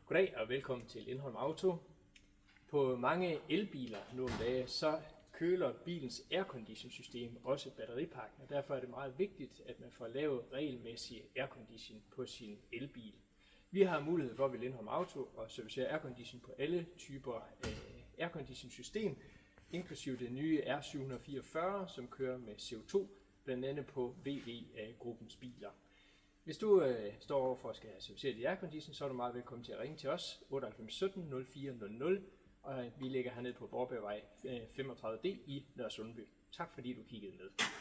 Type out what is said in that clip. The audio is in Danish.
Goddag og velkommen til Lindholm Auto. På mange elbiler nu om dage, så køler bilens aircondition system også batteripakken, og derfor er det meget vigtigt, at man får lavet regelmæssig aircondition på sin elbil. Vi har mulighed for ved Lindholm Auto at servicere aircondition på alle typer aircondition system, inklusive det nye R744, som kører med CO2, blandt andet på VW-gruppens biler. Hvis du står over for at skal have serviceret dit aircondition, så er du meget velkommen til at ringe til os 98 17 0400, og vi ligger hernede på Borbergvej 35D i Nørresundby. Tak fordi du kiggede med.